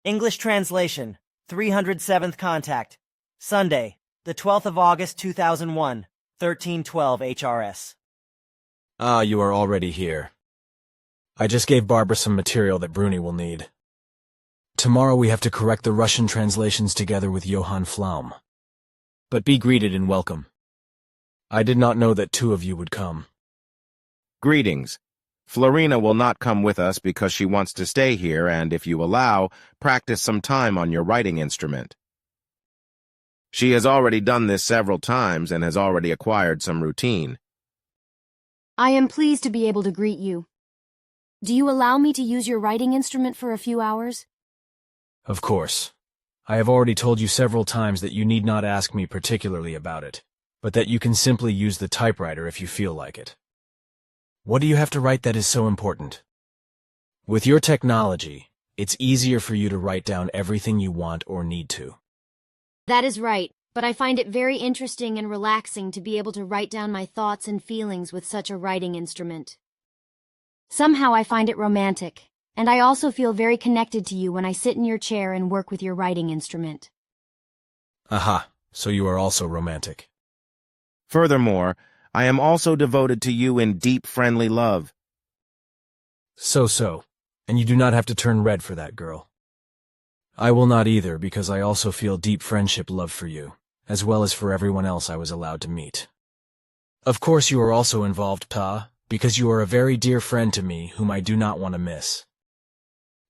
English translation, 307th contact. Sunday, the 12th of August 2001, 1312 HRS. Ah, you are already here. I just gave Barbara some material that Bruni will need. Tomorrow we have to correct the Russian translations together with Johann Flaum. But be greeted and welcome. I did not know that two of you would come. Greetings. Florena will not come with us because she wants to stay here and, if you allow, practice some time on your writing instrument. She has already done this several times and has already acquired some routine. I am pleased to be able to greet you. Do you allow me to use your writing instrument for a few hours? Of course. I have already told you several times that you need not ask me particularly about it, but that you can simply use the typewriter if you feel like it. What do you have to write that is so important? With your technology, it's easier for you to write down everything you want or need to. That is right, but I find it very interesting and relaxing to be able to write down my thoughts and feelings with such a writing instrument. Somehow I find it romantic, and I also feel very connected to you when I sit in your chair and work with your writing instrument. Aha, so you are also romantic. Furthermore, I am also devoted to you in deep friendly love. So, and you do not have to turn red for that, girl. I will not either, because I also feel deep friendship love for you, as well as for everyone else I was allowed to meet. Of course you are also involved, Ptaah, because you are a very dear friend to me whom I do not want to miss.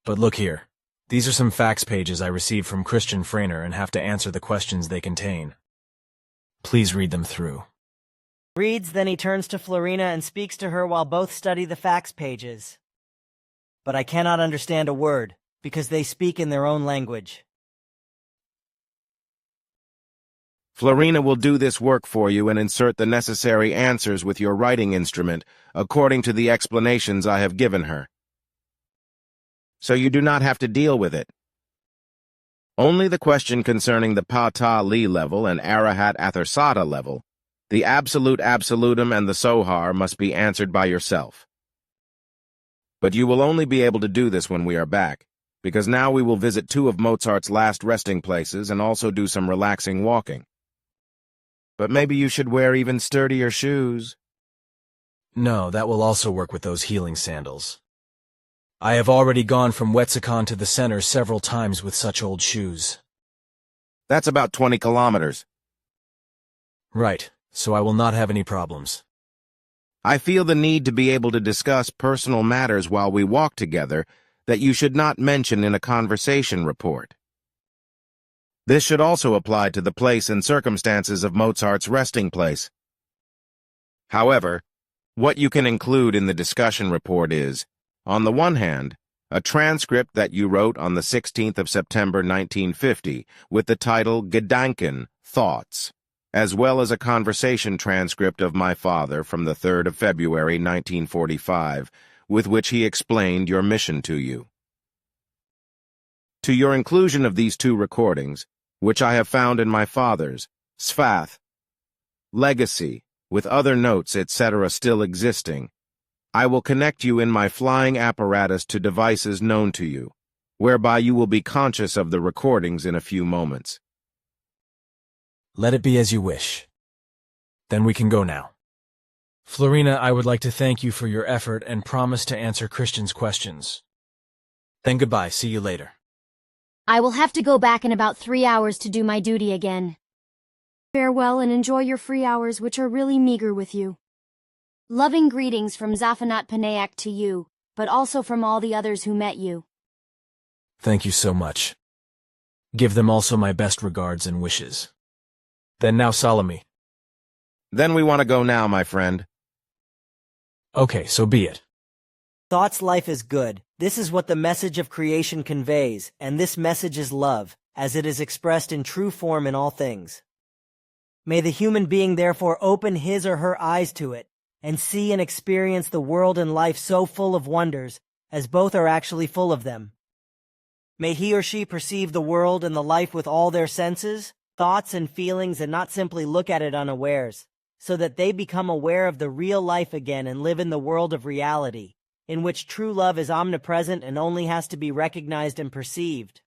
But look here, these are some fax pages I received from Christian Florena and have to answer the questions they contain. Please read them through. Reads, then he turns to Florena and speaks to her while both study the fax pages. But I cannot understand a word, because they speak in their own language. Florena will do this work for you and insert the necessary answers with your writing instrument, according to the explanations I have given her. So you do not have to deal with it. Only the question concerning the Ptaah Li level and Arahat Athersata level, the absolute absolutum and the Sohar must be answered by yourself. But you will only be able to do this when we are back, because now we will visit two of Mozart's last resting places and also do some relaxing walking. But maybe you should wear even sturdier shoes. No, that will also work with those healing sandals. I have already gone from Wetzikon to the center several times with such old shoes. That's about 20 kilometers. Right, so I will not have any problems. I feel the need to be able to discuss personal matters while we walk together that you should not mention in a conversation report. This should also apply to the place and circumstances of Mozart's resting place. However, what you can include in the discussion report is, on the one hand, a transcript that you wrote on the 16th of September 1950 with the title Gedanken, Thoughts, as well as a conversation transcript of my father from the 3rd of February 1945, with which he explained your mission to you. To your inclusion of these two recordings, which I have found in my father's, Sfath, legacy, with other notes, etc. still existing, I will connect you in my flying apparatus to devices known to you, whereby you will be conscious of the recordings in a few moments. Let it be as you wish. Then we can go now. Florena, I would like to thank you for your effort and promise to answer Christian's questions. Then goodbye, see you later. I will have to go back in about 3 hours to do my duty again. Farewell and enjoy your free hours, which are really meager with you. Loving greetings from Zafanat Panayak to you, but also from all the others who met you. Thank you so much. Give them also my best regards and wishes. Then now Salome. Then we want to go now, my friend. Okay, so be it. Thought's life is good. This is what the message of creation conveys, and this message is love, as it is expressed in true form in all things. May the human being therefore open his or her eyes to it, and see and experience the world and life so full of wonders, as both are actually full of them. May he or she perceive the world and the life with all their senses, thoughts and feelings, and not simply look at it unawares, so that they become aware of the real life again and live in the world of reality, in which true love is omnipresent and only has to be recognized and perceived.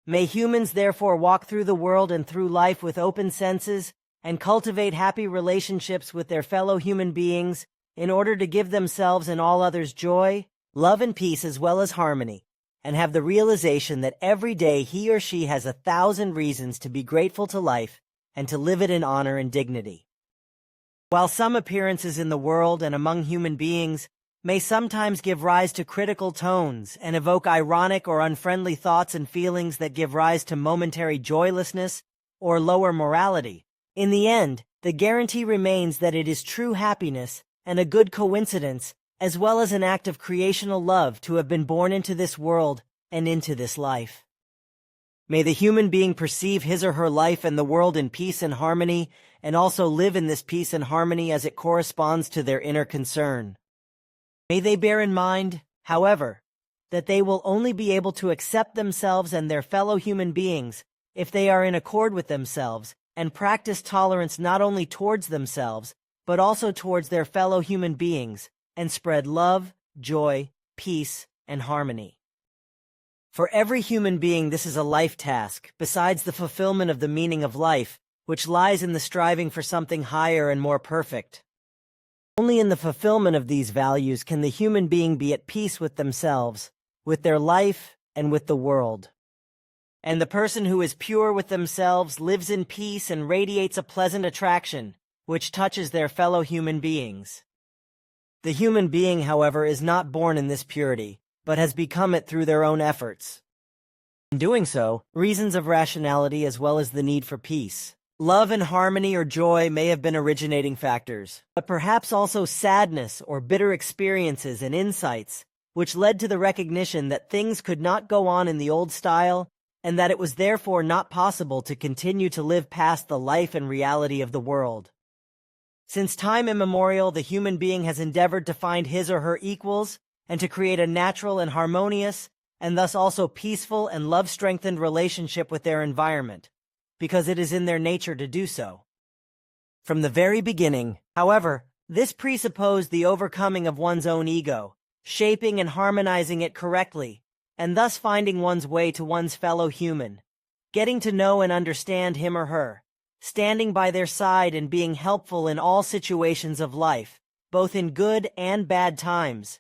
May humans therefore walk through the world and through life with open senses and cultivate happy relationships with their fellow human beings in order to give themselves and all others joy, love, and peace as well as harmony, and have the realization that every day he or she has 1,000 reasons to be grateful to life and to live it in honor and dignity. While some appearances in the world and among human beings may sometimes give rise to critical tones and evoke ironic or unfriendly thoughts and feelings that give rise to momentary joylessness or lower morality, in the end, the guarantee remains that it is true happiness and a good coincidence, as well as an act of creational love to have been born into this world and into this life. May the human being perceive his or her life and the world in peace and harmony, and also live in this peace and harmony as it corresponds to their inner concern. May they bear in mind, however, that they will only be able to accept themselves and their fellow human beings if they are in accord with themselves and practice tolerance not only towards themselves, but also towards their fellow human beings, and spread love, joy, peace, and harmony. For every human being, this is a life task, besides the fulfillment of the meaning of life, which lies in the striving for something higher and more perfect. Only in the fulfillment of these values can the human being be at peace with themselves, with their life, and with the world. And the person who is pure with themselves lives in peace and radiates a pleasant attraction, which touches their fellow human beings. The human being, however, is not born in this purity, but has become it through their own efforts. In doing so, reasons of rationality as well as the need for peace, love and harmony or joy may have been originating factors, but perhaps also sadness or bitter experiences and insights, which led to the recognition that things could not go on in the old style, and that it was therefore not possible to continue to live past the life and reality of the world. Since time immemorial, the human being has endeavored to find his or her equals and to create a natural and harmonious, and thus also peaceful and love-strengthened relationship with their environment, because it is in their nature to do so. From the very beginning, however, this presupposed the overcoming of one's own ego, shaping and harmonizing it correctly, and thus finding one's way to one's fellow human, getting to know and understand him or her, standing by their side and being helpful in all situations of life, both in good and bad times.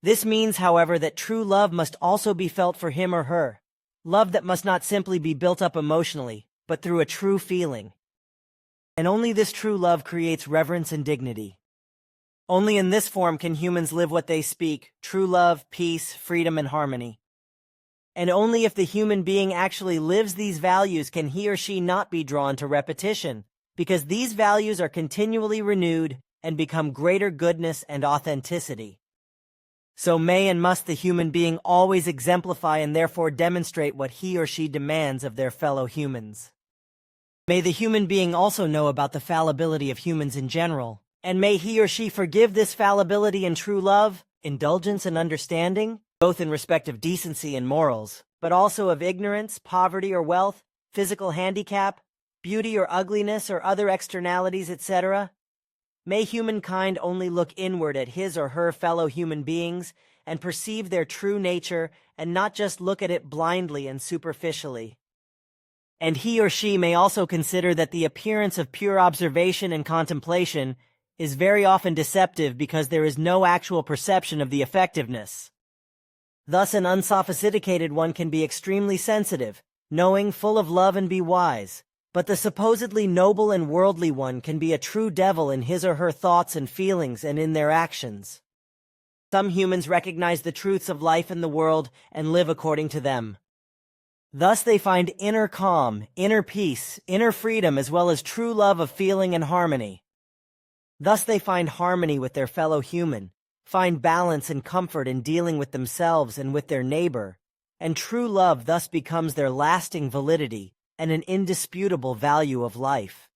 This means, however, that true love must also be felt for him or her, love that must not simply be built up emotionally, but through a true feeling. And only this true love creates reverence and dignity. Only in this form can humans live what they speak, true love, peace, freedom, and harmony. And only if the human being actually lives these values can he or she not be drawn to repetition, because these values are continually renewed and become greater goodness and authenticity. So may and must the human being always exemplify and therefore demonstrate what he or she demands of their fellow humans. May the human being also know about the fallibility of humans in general, and may he or she forgive this fallibility in true love, indulgence, and understanding, both in respect of decency and morals, but also of ignorance, poverty or wealth, physical handicap, beauty or ugliness or other externalities, etc. May humankind only look inward at his or her fellow human beings and perceive their true nature and not just look at it blindly and superficially. And he or she may also consider that the appearance of pure observation and contemplation is very often deceptive because there is no actual perception of the effectiveness. Thus an unsophisticated one can be extremely sensitive, knowing, full of love, and be wise. But the supposedly noble and worldly one can be a true devil in his or her thoughts and feelings and in their actions. Some humans recognize the truths of life and the world and live according to them. Thus they find inner calm, inner peace, inner freedom, as well as true love of feeling and harmony. Thus they find harmony with their fellow human, find balance and comfort in dealing with themselves and with their neighbor, and true love thus becomes their lasting validity and an indisputable value of life.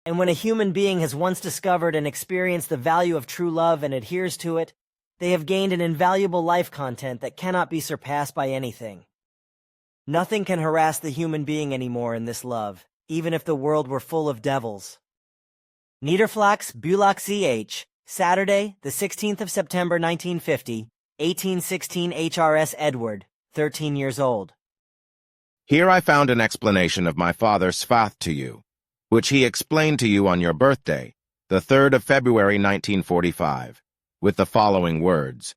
And when a human being has once discovered and experienced the value of true love and adheres to it, they have gained an invaluable life content that cannot be surpassed by anything. Nothing can harass the human being anymore in this love, even if the world were full of devils. Niederflachs, Bulach CH, Saturday, the 16th of September 1950, 1816 HRS Edward, 13 years old. Here I found an explanation of my father's faith to you, which he explained to you on your birthday, the 3rd of February 1945, with the following words.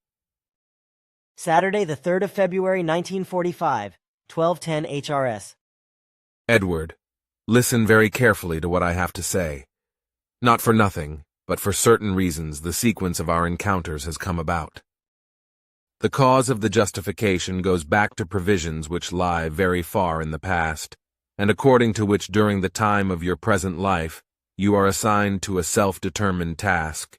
Saturday, the 3rd of February, 1945, 12:10 HRS. Edward, listen very carefully to what I have to say. Not for nothing, but for certain reasons the sequence of our encounters has come about. The cause of the justification goes back to provisions which lie very far in the past, and according to which during the time of your present life you are assigned to a self-determined task,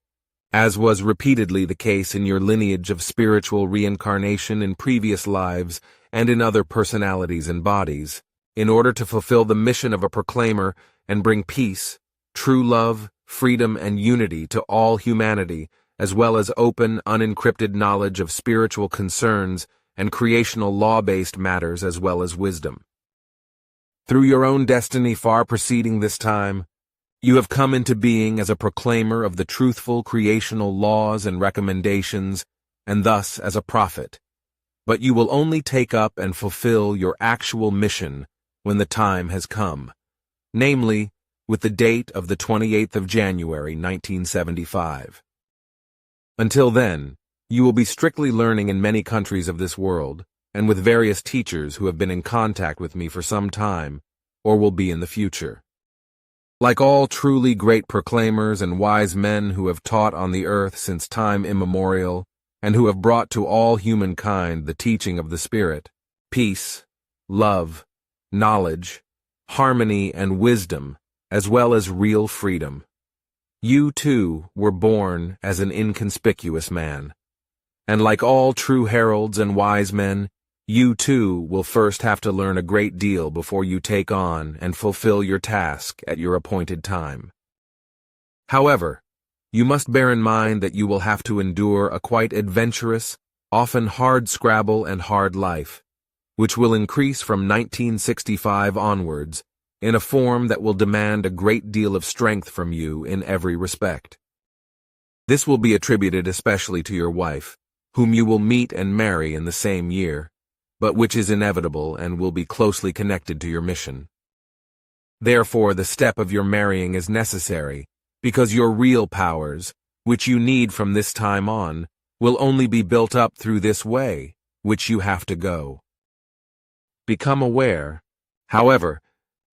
as was repeatedly the case in your lineage of spiritual reincarnation in previous lives and in other personalities and bodies, in order to fulfill the mission of a proclaimer and bring peace, true love, freedom, and unity to all humanity, as well as open, unencrypted knowledge of spiritual concerns and creational law-based matters as well as wisdom. Through your own destiny far preceding this time, you have come into being as a proclaimer of the truthful creational laws and recommendations, and thus as a prophet. But you will only take up and fulfill your actual mission when the time has come, namely, with the date of the 28th of January, 1975. Until then, you will be strictly learning in many countries of this world, and with various teachers who have been in contact with me for some time, or will be in the future. Like all truly great proclaimers and wise men who have taught on the earth since time immemorial, and who have brought to all humankind the teaching of the Spirit, peace, love, knowledge, harmony, and wisdom, as well as real freedom. You, too, were born as an inconspicuous man. And like all true heralds and wise men, you, too, will first have to learn a great deal before you take on and fulfill your task at your appointed time. However, you must bear in mind that you will have to endure a quite adventurous, often hard scrabble and hard life, which will increase from 1965 onwards in a form that will demand a great deal of strength from you in every respect. This will be attributed especially to your wife, whom you will meet and marry in the same year, but which is inevitable and will be closely connected to your mission. Therefore, the step of your marrying is necessary, because your real powers, which you need from this time on, will only be built up through this way, which you have to go. Become aware, however,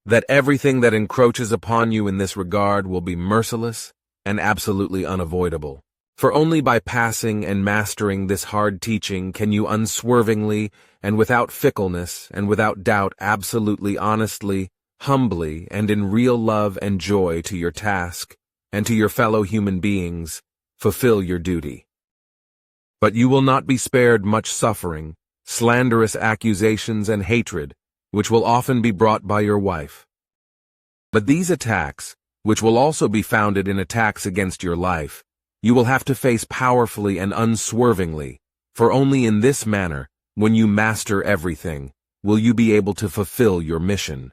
that everything that encroaches upon you in this regard will be merciless and absolutely unavoidable. For only by passing and mastering this hard teaching can you unswervingly and without fickleness and without doubt absolutely honestly, humbly, and in real love and joy to your task and to your fellow human beings, fulfill your duty. But you will not be spared much suffering, slanderous accusations, and hatred, which will often be brought by your wife. But these attacks, which will also be founded in attacks against your life, you will have to face powerfully and unswervingly, for only in this manner, when you master everything, will you be able to fulfill your mission.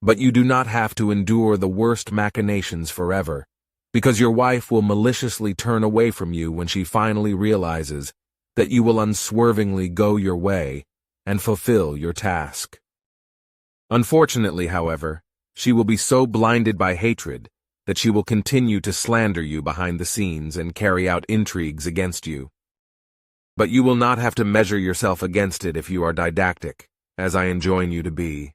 But you do not have to endure the worst machinations forever, because your wife will maliciously turn away from you when she finally realizes that you will unswervingly go your way and fulfill your task. Unfortunately, however, she will be so blinded by hatred that she will continue to slander you behind the scenes and carry out intrigues against you. But you will not have to measure yourself against it if you are didactic, as I enjoin you to be.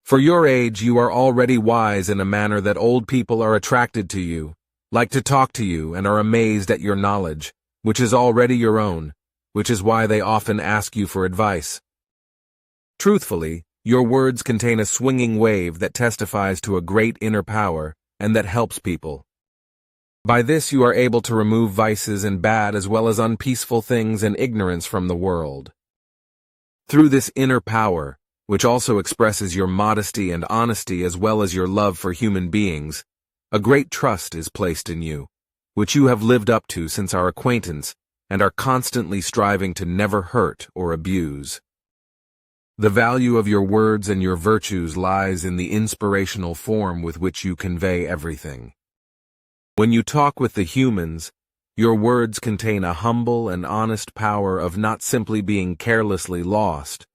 For your age, you are already wise in a manner that old people are attracted to you, like to talk to you, and are amazed at your knowledge, which is already your own, which is why they often ask you for advice. Truthfully, your words contain a swinging wave that testifies to a great inner power and that helps people. By this you are able to remove vices and bad as well as unpeaceful things and ignorance from the world. Through this inner power, which also expresses your modesty and honesty as well as your love for human beings, a great trust is placed in you, which you have lived up to since our acquaintance and are constantly striving to never hurt or abuse. The value of your words and your virtues lies in the inspirational form with which you convey everything. When you talk with the humans, your words contain a humble and honest power of not simply being carelessly lost,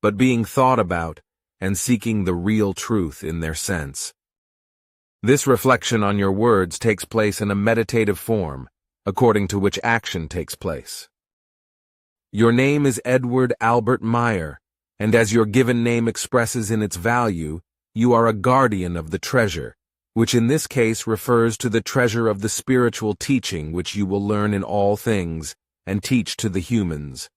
but being thought about and seeking the real truth in their sense. This reflection on your words takes place in a meditative form, according to which action takes place. Your name is Edward Albert Meyer, and as your given name expresses in its value, you are a guardian of the treasure, which in this case refers to the treasure of the spiritual teaching which you will learn in all things and teach to the humans.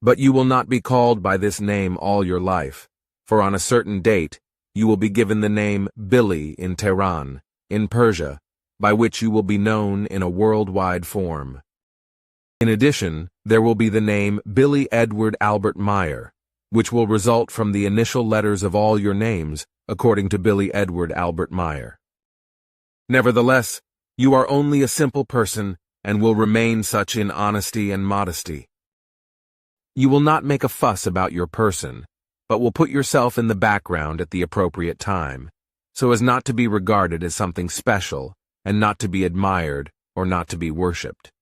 But you will not be called by this name all your life, for on a certain date you will be given the name Billy in Tehran, in Persia, by which you will be known in a worldwide form. In addition, there will be the name Billy Edward Albert Meyer, which will result from the initial letters of all your names, according to Billy Edward Albert Meyer. Nevertheless, you are only a simple person and will remain such in honesty and modesty. You will not make a fuss about your person, but will put yourself in the background at the appropriate time, so as not to be regarded as something special and not to be admired or not to be worshipped.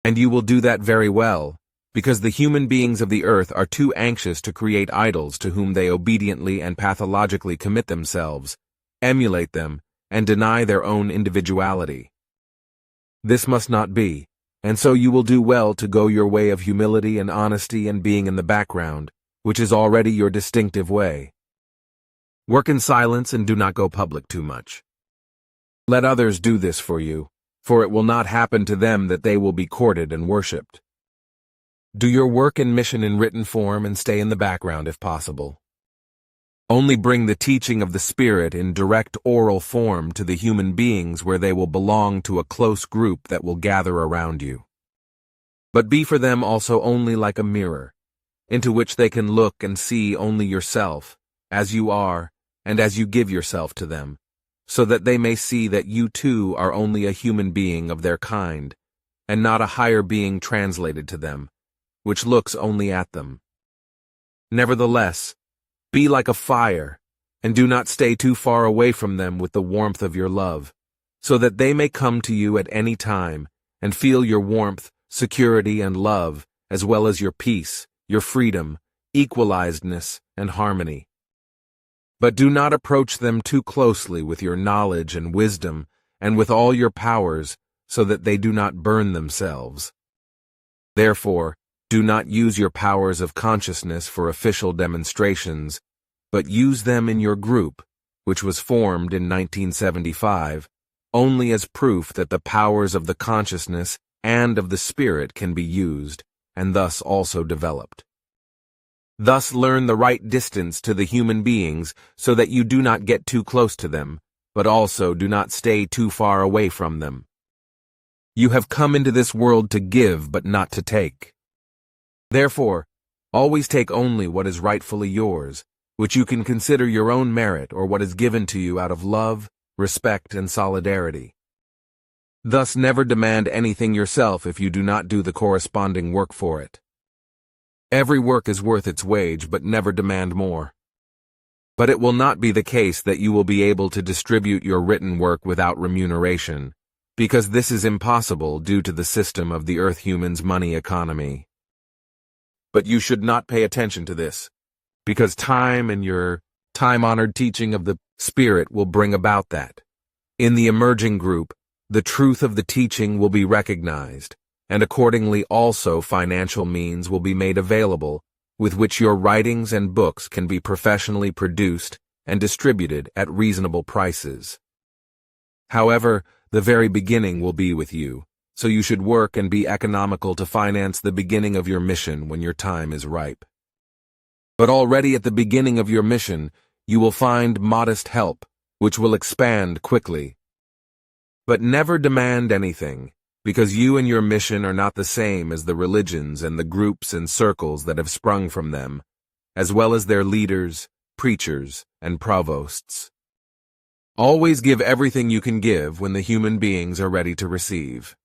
And you will do that very well, because the human beings of the earth are too anxious to create idols to whom they obediently and pathologically commit themselves, emulate them, and deny their own individuality. This must not be, and so you will do well to go your way of humility and honesty and being in the background, which is already your distinctive way. Work in silence and do not go public too much. Let others do this for you, for it will not happen to them that they will be courted and worshipped. Do your work and mission in written form and stay in the background if possible. Only bring the teaching of the Spirit in direct oral form to the human beings where they will belong to a close group that will gather around you. But be for them also only like a mirror, into which they can look and see only yourself, as you are, and as you give yourself to them, so that they may see that you too are only a human being of their kind, and not a higher being translated to them, which looks only at them. Nevertheless, be like a fire, and do not stay too far away from them with the warmth of your love, so that they may come to you at any time, and feel your warmth, security, and love, as well as your peace, your freedom, equalizedness, and harmony. But do not approach them too closely with your knowledge and wisdom, and with all your powers, so that they do not burn themselves. Therefore, do not use your powers of consciousness for official demonstrations, but use them in your group, which was formed in 1975, only as proof that the powers of the consciousness and of the spirit can be used, and thus also developed. Thus learn the right distance to the human beings so that you do not get too close to them, but also do not stay too far away from them. You have come into this world to give but not to take. Therefore, always take only what is rightfully yours, which you can consider your own merit or what is given to you out of love, respect, and solidarity. Thus never demand anything yourself if you do not do the corresponding work for it. Every work is worth its wage, but never demand more. But it will not be the case that you will be able to distribute your written work without remuneration, because this is impossible due to the system of the Earth human's money economy. But you should not pay attention to this, because time and your time-honored teaching of the Spirit will bring about that. In the emerging group, the truth of the teaching will be recognized, and accordingly also financial means will be made available with which your writings and books can be professionally produced and distributed at reasonable prices. However, the very beginning will be with you, so you should work and be economical to finance the beginning of your mission when your time is ripe. But already at the beginning of your mission, you will find modest help, which will expand quickly. But never demand anything, because you and your mission are not the same as the religions and the groups and circles that have sprung from them, as well as their leaders, preachers, and provosts. Always give everything you can give when the human beings are ready to receive.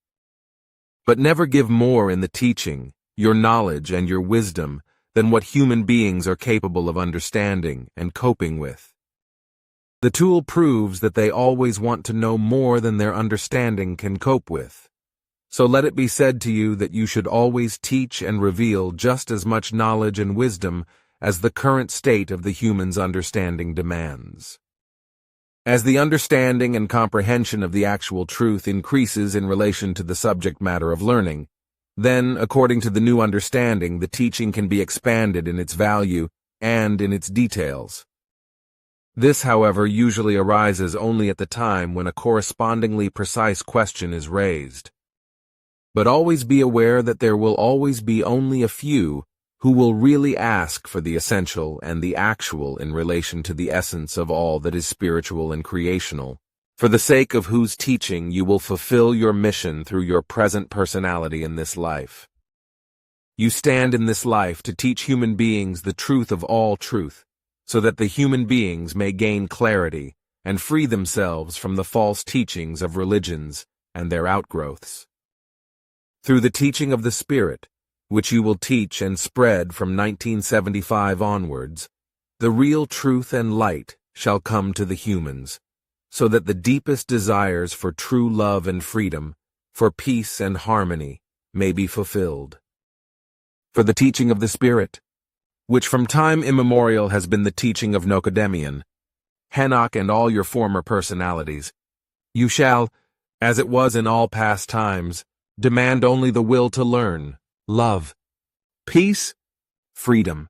But never give more in the teaching, your knowledge, and your wisdom than what human beings are capable of understanding and coping with. The tool proves that they always want to know more than their understanding can cope with. So let it be said to you that you should always teach and reveal just as much knowledge and wisdom as the current state of the human's understanding demands. As the understanding and comprehension of the actual truth increases in relation to the subject matter of learning, then, according to the new understanding, the teaching can be expanded in its value and in its details. This, however, usually arises only at the time when a correspondingly precise question is raised. But always be aware that there will always be only a few who will really ask for the essential and the actual in relation to the essence of all that is spiritual and creational, for the sake of whose teaching you will fulfill your mission through your present personality in this life. You stand in this life to teach human beings the truth of all truth, so that the human beings may gain clarity and free themselves from the false teachings of religions and their outgrowths. Through the teaching of the Spirit, which you will teach and spread from 1975 onwards, the real truth and light shall come to the humans, so that the deepest desires for true love and freedom, for peace and harmony, may be fulfilled. For the teaching of the Spirit, which from time immemorial has been the teaching of Nocodemian, Henoch and all your former personalities, you shall, as it was in all past times, demand only the will to learn, love, peace, freedom,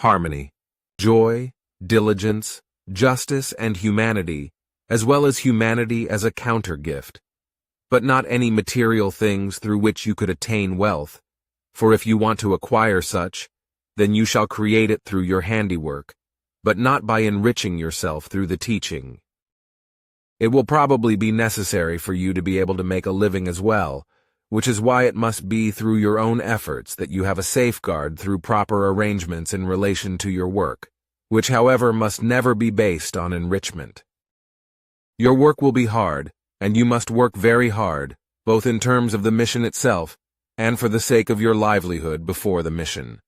harmony, joy, diligence, justice, and humanity, as well as humanity as a counter-gift, but not any material things through which you could attain wealth, for if you want to acquire such, then you shall create it through your handiwork, but not by enriching yourself through the teaching. It will probably be necessary for you to be able to make a living as well, which is why it must be through your own efforts that you have a safeguard through proper arrangements in relation to your work, which, however, must never be based on enrichment. Your work will be hard, and you must work very hard, both in terms of the mission itself and for the sake of your livelihood before the mission.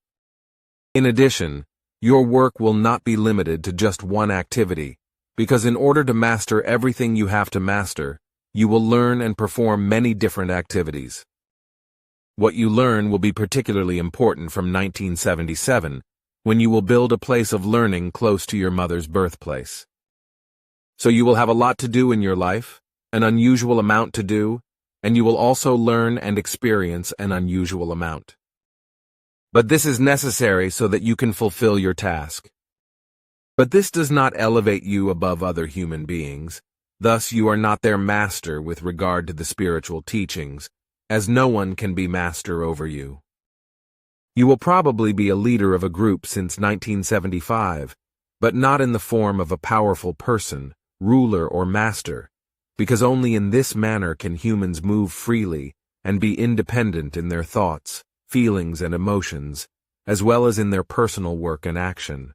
In addition, your work will not be limited to just one activity, because in order to master everything you have to master, you will learn and perform many different activities. What you learn will be particularly important from 1977, when you will build a place of learning close to your mother's birthplace. So you will have a lot to do in your life, an unusual amount to do, and you will also learn and experience an unusual amount. But this is necessary so that you can fulfill your task. But this does not elevate you above other human beings. Thus you are not their master with regard to the spiritual teachings, as no one can be master over you. You will probably be a leader of a group since 1975, but not in the form of a powerful person, ruler or master, because only in this manner can humans move freely and be independent in their thoughts, feelings, and emotions, as well as in their personal work and action.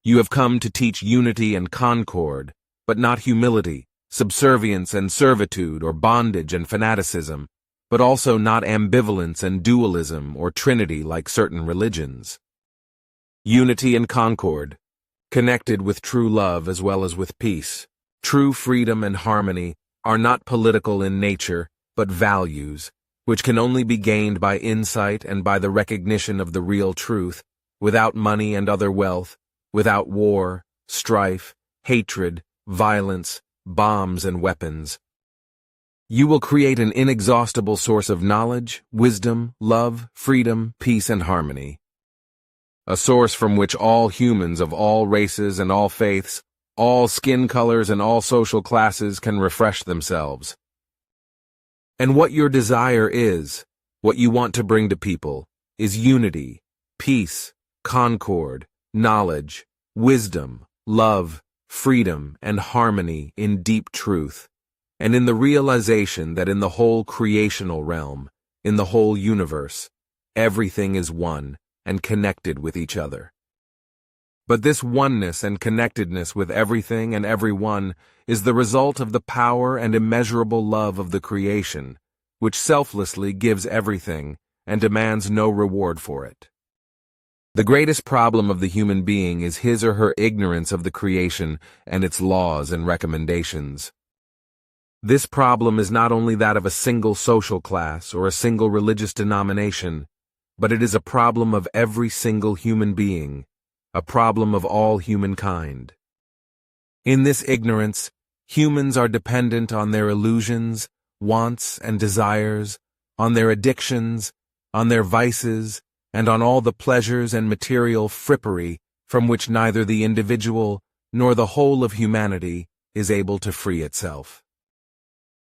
You have come to teach unity and concord, but not humility, subservience and servitude, or bondage and fanaticism, but also not ambivalence and dualism or trinity like certain religions. Unity and concord, connected with true love as well as with peace, true freedom and harmony, are not political in nature, but values, which can only be gained by insight and by the recognition of the real truth, without money and other wealth, without war, strife, hatred, violence, bombs, and weapons. You will create an inexhaustible source of knowledge, wisdom, love, freedom, peace, and harmony. A source from which all humans of all races and all faiths, all skin colors and all social classes can refresh themselves. And what your desire is, what you want to bring to people, is unity, peace, concord, knowledge, wisdom, love, freedom, and harmony in deep truth, and in the realization that in the whole creational realm, in the whole universe, everything is one and connected with each other. But this oneness and connectedness with everything and everyone is the result of the power and immeasurable love of the creation, which selflessly gives everything and demands no reward for it. The greatest problem of the human being is his or her ignorance of the creation and its laws and recommendations. This problem is not only that of a single social class or a single religious denomination, but it is a problem of every single human being, a problem of all humankind. In this ignorance, humans are dependent on their illusions, wants, and desires, on their addictions, on their vices, and on all the pleasures and material frippery from which neither the individual nor the whole of humanity is able to free itself.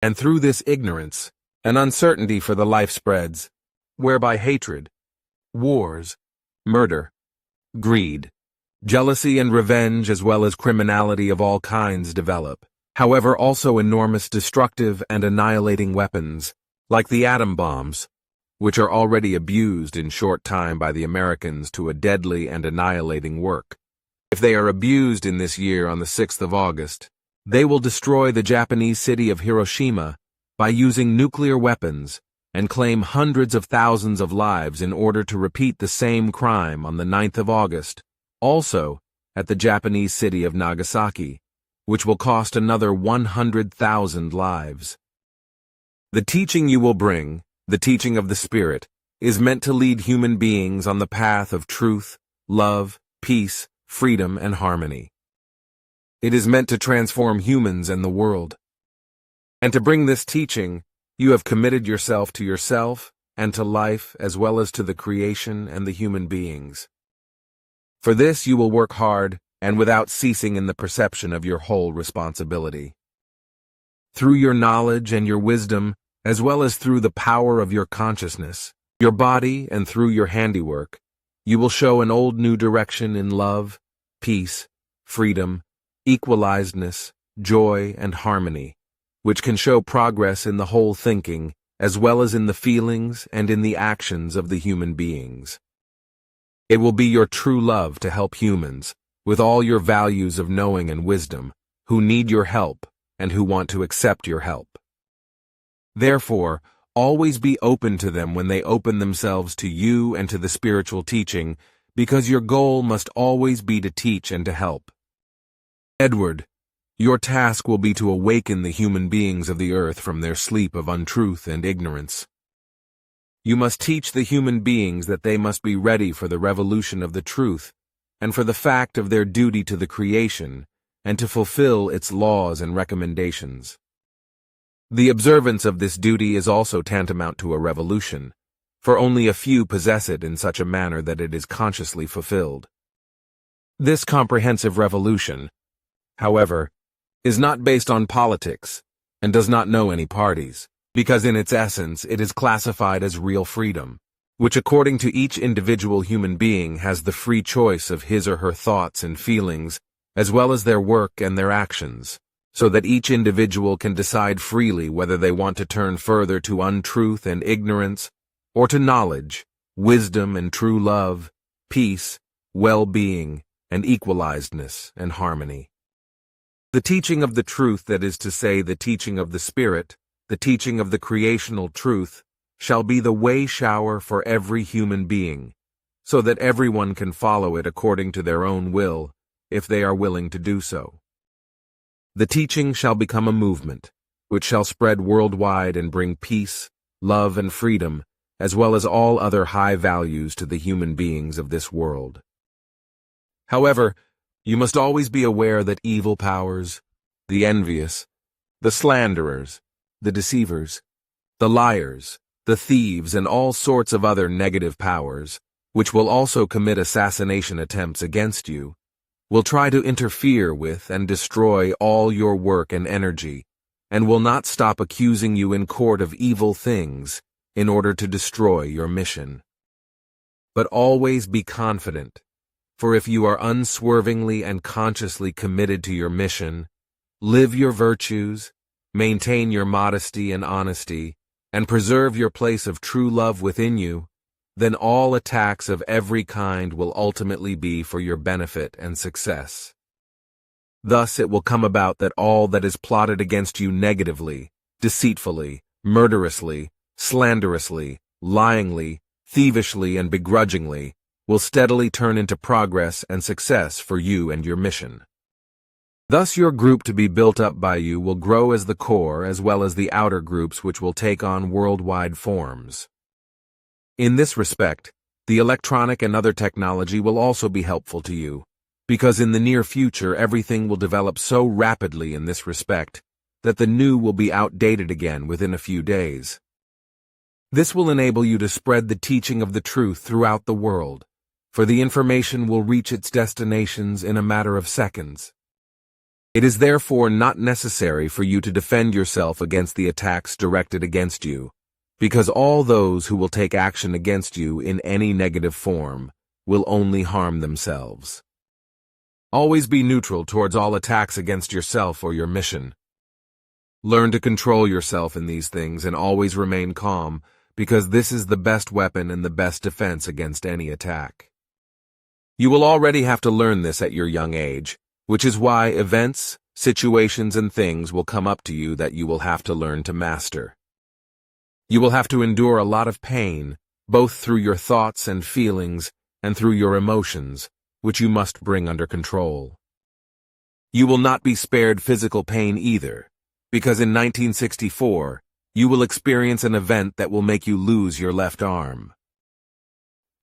And through this ignorance, an uncertainty for the life spreads, whereby hatred, wars, murder, greed, jealousy and revenge as well as criminality of all kinds develop. However, also enormous destructive and annihilating weapons, like the atom bombs, which are already abused in short time by the Americans to a deadly and annihilating work. If they are abused in this year on the 6th of August, they will destroy the Japanese city of Hiroshima by using nuclear weapons and claim hundreds of thousands of lives in order to repeat the same crime on the 9th of August, also at the Japanese city of Nagasaki, which will cost another 100,000 lives. The teaching you will bring, the teaching of the Spirit, is meant to lead human beings on the path of truth, love, peace, freedom, and harmony. It is meant to transform humans and the world. And to bring this teaching, you have committed yourself and to life as well as to the creation and the human beings. For this you will work hard and without ceasing in the perception of your whole responsibility. Through your knowledge and your wisdom, as well as through the power of your consciousness, your body, and through your handiwork, you will show an old new direction in love, peace, freedom, equalizedness, joy, and harmony, which can show progress in the whole thinking, as well as in the feelings and in the actions of the human beings. It will be your true love to help humans, with all your values of knowing and wisdom, who need your help and who want to accept your help. Therefore, always be open to them when they open themselves to you and to the spiritual teaching, because your goal must always be to teach and to help. Edward, your task will be to awaken the human beings of the earth from their sleep of untruth and ignorance. You must teach the human beings that they must be ready for the revolution of the truth, and for the fact of their duty to the creation, and to fulfill its laws and recommendations. The observance of this duty is also tantamount to a revolution, for only a few possess it in such a manner that it is consciously fulfilled. This comprehensive revolution, however, is not based on politics, and does not know any parties, because in its essence it is classified as real freedom, which according to each individual human being has the free choice of his or her thoughts and feelings, as well as their work and their actions, so that each individual can decide freely whether they want to turn further to untruth and ignorance, or to knowledge, wisdom and true love, peace, well-being, and equalizedness and harmony. The teaching of the truth, that is to say, the teaching of the Spirit, the teaching of the creational truth, shall be the way shower for every human being, so that everyone can follow it according to their own will, if they are willing to do so. The teaching shall become a movement, which shall spread worldwide and bring peace, love, and freedom, as well as all other high values to the human beings of this world. However, you must always be aware that evil powers, the envious, the slanderers, the deceivers, the liars, the thieves, and all sorts of other negative powers, which will also commit assassination attempts against you, will try to interfere with and destroy all your work and energy, and will not stop accusing you in court of evil things in order to destroy your mission. But always be confident, for if you are unswervingly and consciously committed to your mission, live your virtues, maintain your modesty and honesty, and preserve your place of true love within you, then all attacks of every kind will ultimately be for your benefit and success. Thus it will come about that all that is plotted against you negatively, deceitfully, murderously, slanderously, lyingly, thievishly, and begrudgingly will steadily turn into progress and success for you and your mission. Thus your group to be built up by you will grow as the core as well as the outer groups which will take on worldwide forms. In this respect, the electronic and other technology will also be helpful to you, because in the near future everything will develop so rapidly in this respect that the new will be outdated again within a few days. This will enable you to spread the teaching of the truth throughout the world, for the information will reach its destinations in a matter of seconds. It is therefore not necessary for you to defend yourself against the attacks directed against you, because all those who will take action against you in any negative form will only harm themselves. Always be neutral towards all attacks against yourself or your mission. Learn to control yourself in these things and always remain calm, because this is the best weapon and the best defense against any attack. You will already have to learn this at your young age, which is why events, situations, and things will come up to you that you will have to learn to master. You will have to endure a lot of pain, both through your thoughts and feelings and through your emotions, which you must bring under control. You will not be spared physical pain either, because in 1964, you will experience an event that will make you lose your left arm.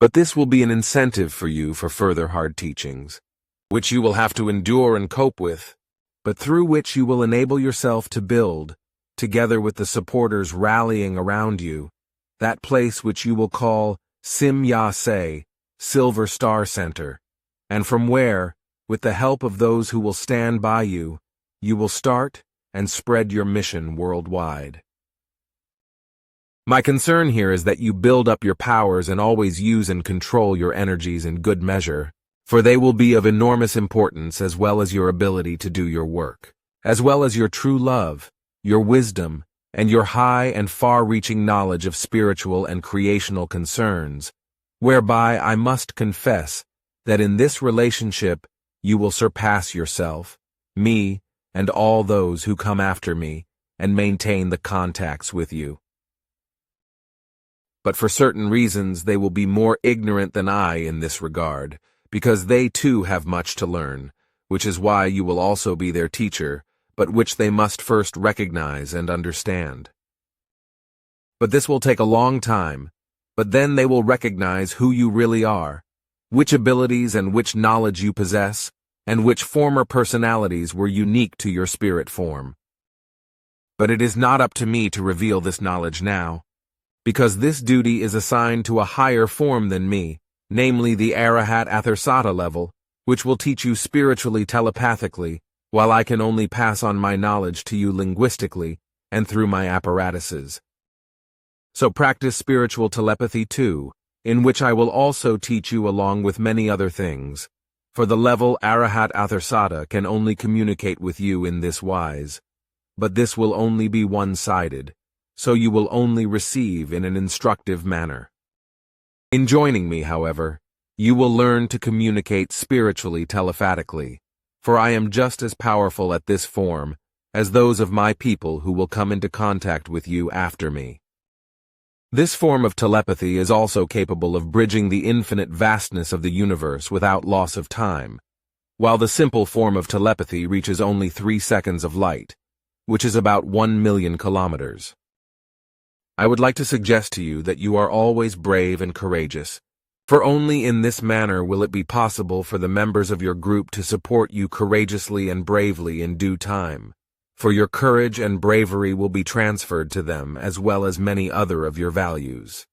But this will be an incentive for you for further hard teachings, which you will have to endure and cope with, but through which you will enable yourself to build, together with the supporters rallying around you, that place which you will call Sim Ya Se, Silver Star Center, and from where, with the help of those who will stand by you, you will start and spread your mission worldwide. My concern here is that you build up your powers and always use and control your energies in good measure, for they will be of enormous importance as well as your ability to do your work, as well as your true love, your wisdom, and your high and far-reaching knowledge of spiritual and creational concerns, whereby I must confess that in this relationship you will surpass yourself, me, and all those who come after me and maintain the contacts with you. But for certain reasons they will be more ignorant than I in this regard, because they too have much to learn, which is why you will also be their teacher, but which they must first recognize and understand. But this will take a long time, but then they will recognize who you really are, which abilities and which knowledge you possess, and which former personalities were unique to your spirit form. But it is not up to me to reveal this knowledge now, because this duty is assigned to a higher form than me, namely the Arahat Athersata level, which will teach you spiritually telepathically, while I can only pass on my knowledge to you linguistically and through my apparatuses. So practice spiritual telepathy too, in which I will also teach you along with many other things, for the level Arahat Athersata can only communicate with you in this wise, but this will only be one-sided, so you will only receive in an instructive manner. In joining me, however, you will learn to communicate spiritually telephatically, for I am just as powerful at this form as those of my people who will come into contact with you after me. This form of telepathy is also capable of bridging the infinite vastness of the universe without loss of time, while the simple form of telepathy reaches only 3 seconds of light, which is about 1 million kilometers. I would like to suggest to you that you are always brave and courageous, for only in this manner will it be possible for the members of your group to support you courageously and bravely in due time, for your courage and bravery will be transferred to them as well as many other of your values.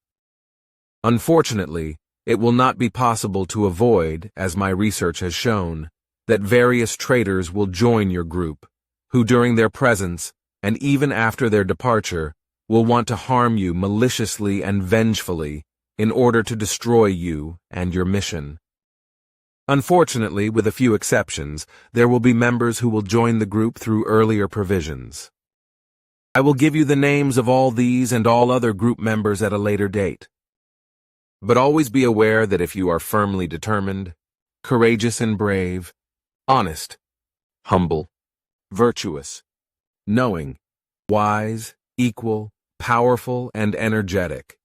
Unfortunately, it will not be possible to avoid, as my research has shown, that various traitors will join your group, who during their presence, and even after their departure, will want to harm you maliciously and vengefully in order to destroy you and your mission. Unfortunately, with a few exceptions, there will be members who will join the group through earlier provisions. I will give you the names of all these and all other group members at a later date. But always be aware that if you are firmly determined, courageous and brave, honest, humble, virtuous, knowing, wise, equal, powerful, and energetic,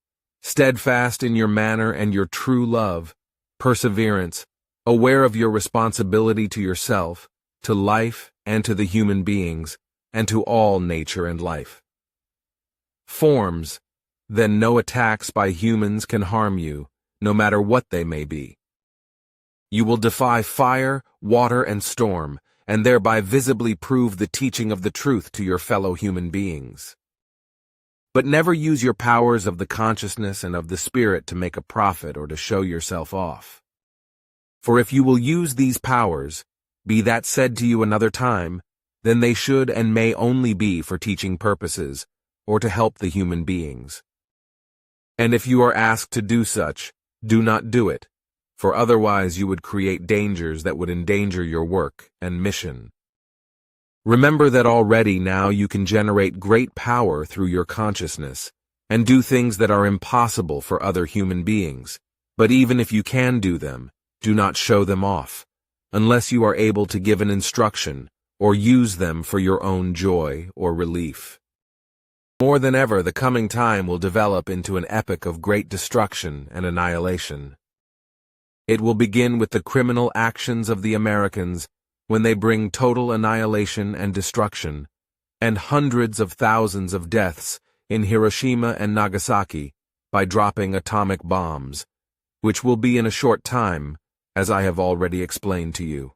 steadfast in your manner and your true love, perseverance, aware of your responsibility to yourself, to life, and to the human beings, and to all nature and life. Forms, then no attacks by humans can harm you, no matter what they may be. You will defy fire, water, and storm, and thereby visibly prove the teaching of the truth to your fellow human beings. But never use your powers of the consciousness and of the spirit to make a profit or to show yourself off. For if you will use these powers, be that said to you another time, then they should and may only be for teaching purposes, or to help the human beings. And if you are asked to do such, do not do it, for otherwise you would create dangers that would endanger your work and mission. Remember that already now you can generate great power through your consciousness, and do things that are impossible for other human beings, but even if you can do them, do not show them off, unless you are able to give an instruction, or use them for your own joy or relief. More than ever, the coming time will develop into an epoch of great destruction and annihilation. It will begin with the criminal actions of the Americans when they bring total annihilation and destruction, and hundreds of thousands of deaths in Hiroshima and Nagasaki by dropping atomic bombs, which will be in a short time, as I have already explained to you.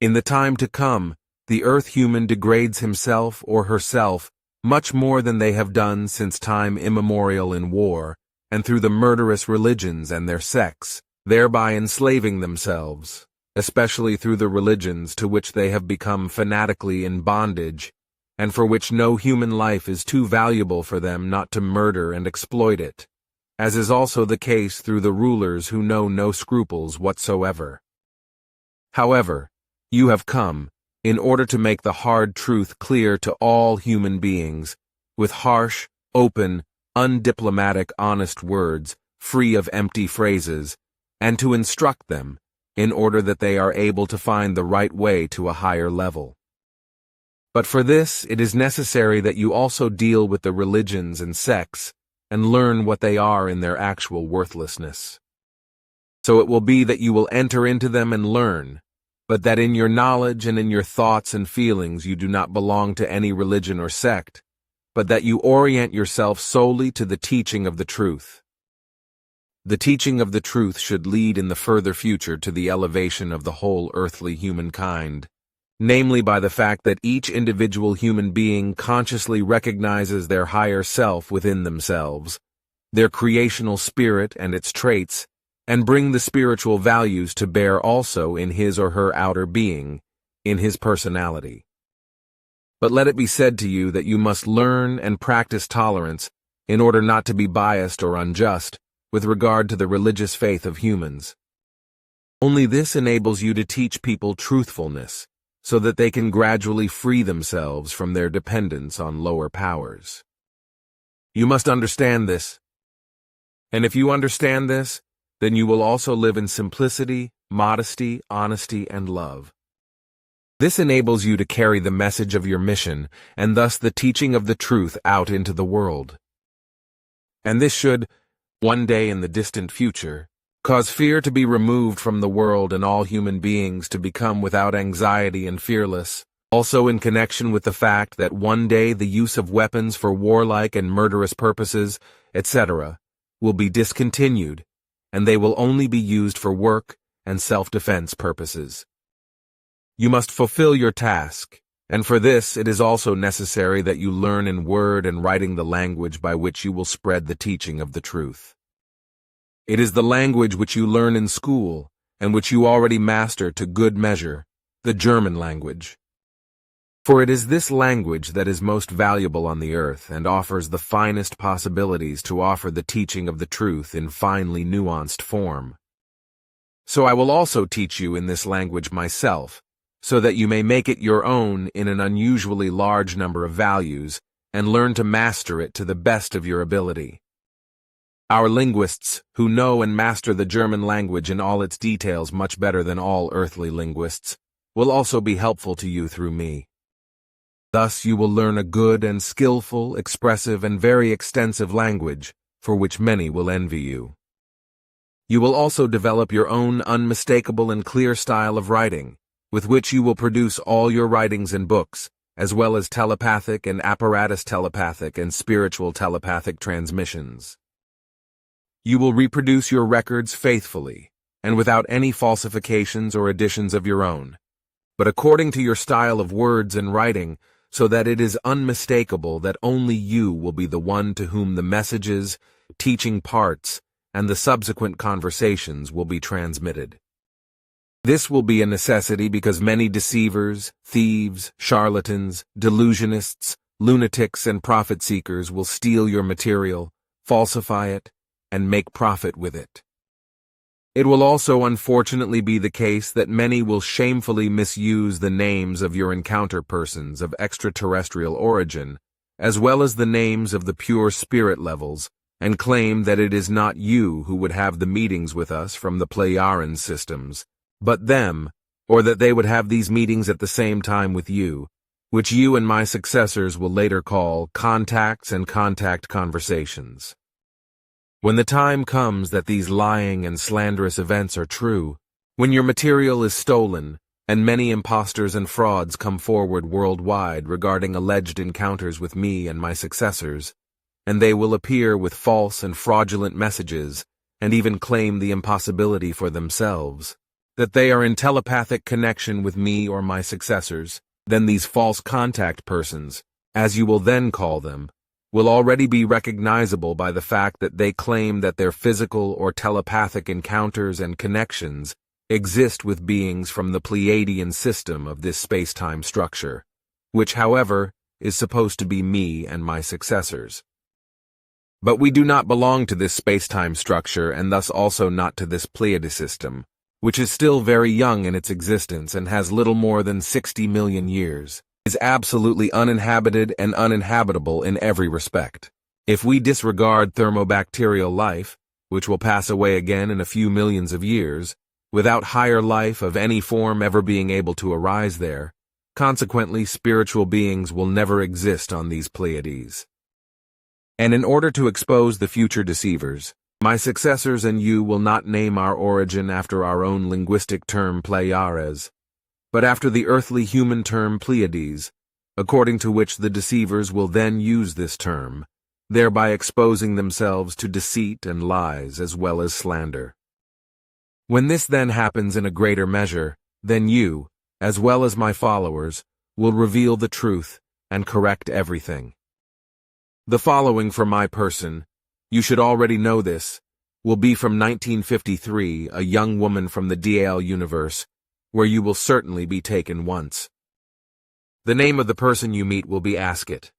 In the time to come, the earth human degrades himself or herself much more than they have done since time immemorial in war, and through the murderous religions and their sects, thereby enslaving themselves, especially through the religions to which they have become fanatically in bondage, and for which no human life is too valuable for them not to murder and exploit it, as is also the case through the rulers who know no scruples whatsoever. However, you have come, in order to make the hard truth clear to all human beings, with harsh, open, undiplomatic, honest words, free of empty phrases, and to instruct them, in order that they are able to find the right way to a higher level. But for this, it is necessary that you also deal with the religions and sects, and learn what they are in their actual worthlessness. So it will be that you will enter into them and learn, but that in your knowledge and in your thoughts and feelings you do not belong to any religion or sect, but that you orient yourself solely to the teaching of the truth. The teaching of the truth should lead in the further future to the elevation of the whole earthly humankind, namely by the fact that each individual human being consciously recognizes their higher self within themselves, their creational spirit and its traits, and bring the spiritual values to bear also in his or her outer being, in his personality. But let it be said to you that you must learn and practice tolerance in order not to be biased or unjust with regard to the religious faith of humans. Only this enables you to teach people truthfulness, so that they can gradually free themselves from their dependence on lower powers. You must understand this. And if you understand this, then you will also live in simplicity, modesty, honesty, and love. This enables you to carry the message of your mission, and thus the teaching of the truth out into the world. And this should, one day in the distant future, cause fear to be removed from the world and all human beings to become without anxiety and fearless, also in connection with the fact that one day the use of weapons for warlike and murderous purposes, etc., will be discontinued, and they will only be used for work and self-defense purposes. You must fulfill your task, and for this it is also necessary that you learn in word and writing the language by which you will spread the teaching of the truth. It is the language which you learn in school, and which you already master to good measure, the German language. For it is this language that is most valuable on the earth and offers the finest possibilities to offer the teaching of the truth in finely nuanced form. So I will also teach you in this language myself, so that you may make it your own in an unusually large number of values, and learn to master it to the best of your ability. Our linguists, who know and master the German language in all its details much better than all earthly linguists, will also be helpful to you through me. Thus you will learn a good and skillful, expressive, and very extensive language, for which many will envy you. You will also develop your own unmistakable and clear style of writing, with which you will produce all your writings and books, as well as telepathic and apparatus telepathic and spiritual telepathic transmissions. You will reproduce your records faithfully, and without any falsifications or additions of your own, but according to your style of words and writing, so that it is unmistakable that only you will be the one to whom the messages, teaching parts, and the subsequent conversations will be transmitted. This will be a necessity because many deceivers, thieves, charlatans, delusionists, lunatics, and profit-seekers will steal your material, falsify it, and make profit with it. It will also unfortunately be the case that many will shamefully misuse the names of your encounter persons of extraterrestrial origin, as well as the names of the pure spirit levels, and claim that it is not you who would have the meetings with us from the Pleiaren systems, but them, or that they would have these meetings at the same time with you, which you and my successors will later call contacts and contact conversations. When the time comes that these lying and slanderous events are true, when your material is stolen, and many impostors and frauds come forward worldwide regarding alleged encounters with me and my successors, and they will appear with false and fraudulent messages, and even claim the impossibility for themselves, that they are in telepathic connection with me or my successors, then these false contact persons, as you will then call them, will already be recognizable by the fact that they claim that their physical or telepathic encounters and connections exist with beings from the Pleiadian system of this space-time structure, which, however, is supposed to be me and my successors. But we do not belong to this space-time structure and thus also not to this Pleiadian system, which is still very young in its existence and has little more than 60 million years. Is absolutely uninhabited and uninhabitable in every respect. If we disregard thermobacterial life, which will pass away again in a few millions of years, without higher life of any form ever being able to arise there, consequently spiritual beings will never exist on these Pleiades. And in order to expose the future deceivers, my successors and you will not name our origin after our own linguistic term Pleiares, but after the earthly human term Pleiades, according to which the deceivers will then use this term, thereby exposing themselves to deceit and lies as well as slander. When this then happens in a greater measure, then you, as well as my followers, will reveal the truth and correct everything. The following for my person, you should already know this, will be from 1953, a young woman from the DL universe, where you will certainly be taken once. The name of the person you meet will be Asket.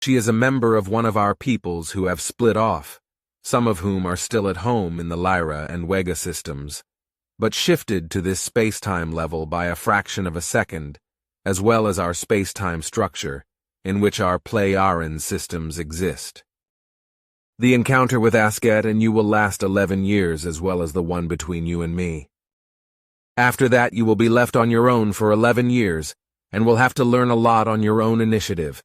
She is a member of one of our peoples who have split off, some of whom are still at home in the Lyra and Wega systems, but shifted to this space-time level by a fraction of a second, as well as our space-time structure, in which our Pleiaren systems exist. The encounter with Asket and you will last 11 years as well as the one between you and me. After that, you will be left on your own for 11 years, and will have to learn a lot on your own initiative,